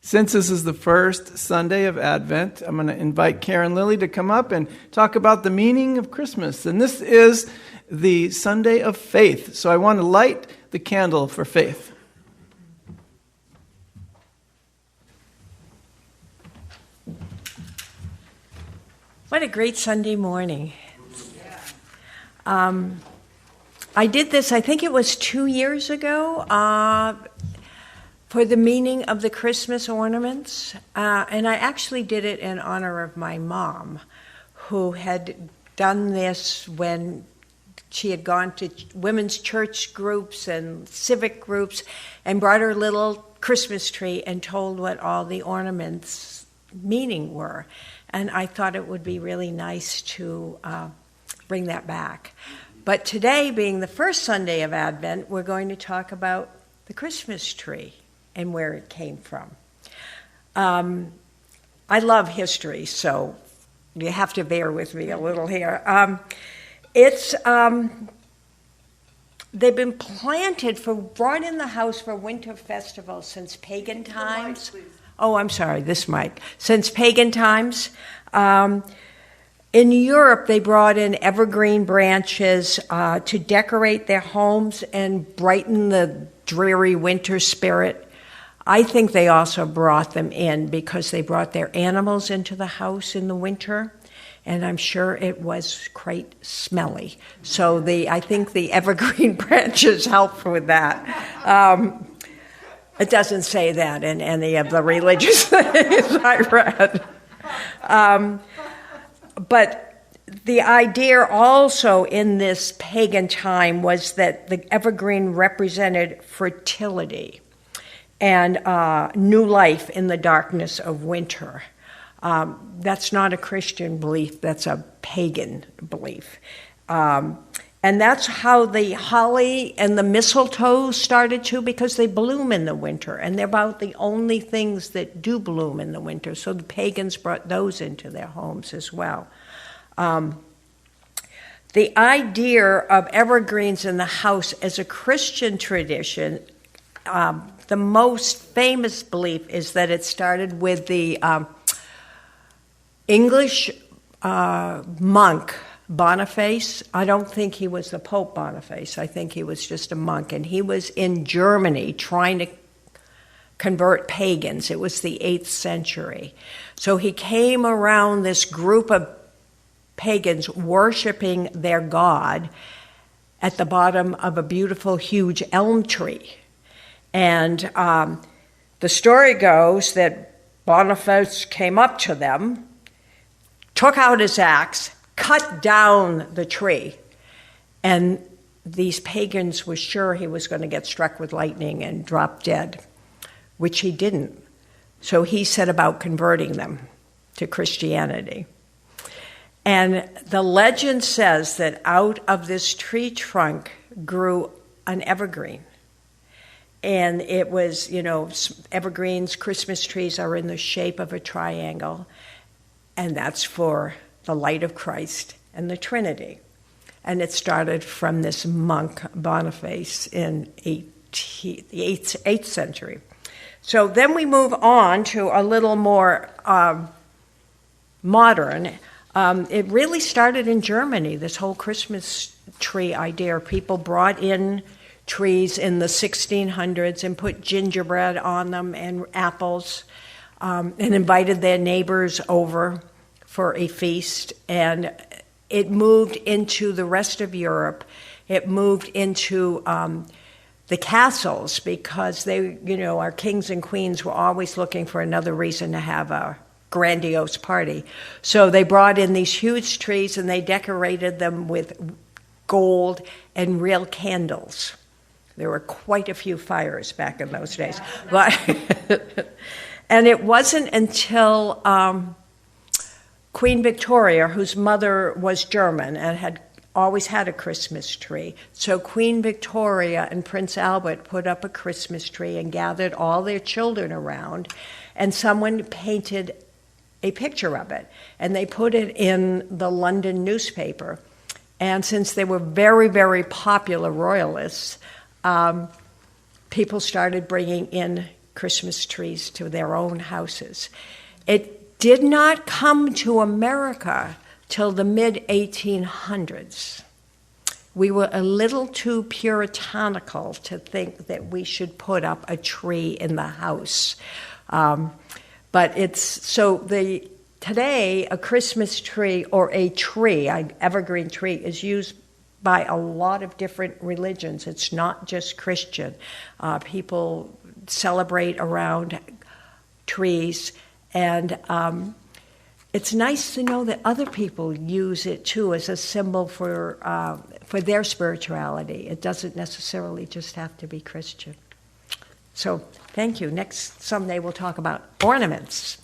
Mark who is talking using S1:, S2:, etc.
S1: Since this is the first Sunday of Advent, I'm going to invite Karen Lilly to come up and talk about the meaning of Christmas. And this is the Sunday of faith. So I want to light the candle for faith.
S2: What a great Sunday morning. I did this, I think it was 2 years ago, for the meaning of the Christmas ornaments. And I actually did it in honor of my mom, who had done this when she had gone to women's church groups and civic groups and brought her little Christmas tree and told what all the ornaments' meaning were. And I thought it would be really nice to bring that back. But today, being the first Sunday of Advent, we're going to talk about the Christmas tree and where it came from. I love history, so you have to bear with me a little here. They've been brought in the house for winter festivals since pagan times. Oh, I'm sorry, this mic. Since pagan times. In Europe, they brought in evergreen branches to decorate their homes and brighten the dreary winter spirit. I think they also brought them in because they brought their animals into the house in the winter, and I'm sure it was quite smelly. So I think the evergreen branches helped with that. It doesn't say that in any of the religious things I read. But the idea also in this pagan time was that the evergreen represented fertility and new life in the darkness of winter. That's not a Christian belief, that's a pagan belief. And that's how the holly and the mistletoe started too, because they bloom in the winter, and they're about the only things that do bloom in the winter. So the pagans brought those into their homes as well. The idea of evergreens in the house as a Christian tradition, the most famous belief is that it started with the English monk Boniface. I don't think he was the Pope Boniface. I think he was just a monk. And he was in Germany trying to convert pagans. It was the 8th century. So he came around this group of pagans worshiping their god at the bottom of a beautiful, huge elm tree. And the story goes that Boniface came up to them, took out his axe, cut down the tree, and these pagans were sure he was going to get struck with lightning and drop dead, which he didn't. So he set about converting them to Christianity. And the legend says that out of this tree trunk grew an evergreen. And it was, evergreens, Christmas trees are in the shape of a triangle, and that's for the light of Christ and the Trinity. And it started from this monk, Boniface, in the 8th century. So then we move on to a little more modern. It really started in Germany, this whole Christmas tree idea. People brought in trees in the 1600s and put gingerbread on them and apples, and invited their neighbors over for a feast, and it moved into the rest of Europe. It moved into the castles because they, our kings and queens were always looking for another reason to have a grandiose party. So they brought in these huge trees and they decorated them with gold and real candles. There were quite a few fires back in those days. But and it wasn't until Queen Victoria, whose mother was German and had always had a Christmas tree. So Queen Victoria and Prince Albert put up a Christmas tree and gathered all their children around, and someone painted a picture of it, and they put it in the London newspaper. And since they were very, very popular royalists, people started bringing in Christmas trees to their own houses. It did not come to America till the mid-1800s. We were a little too puritanical to think that we should put up a tree in the house. But today, a Christmas tree or a tree, an evergreen tree, is used by a lot of different religions. It's not just Christian. People celebrate around trees, and it's nice to know that other people use it too as a symbol for their spirituality. It doesn't necessarily just have to be Christian. So thank you. Next Sunday we'll talk about ornaments.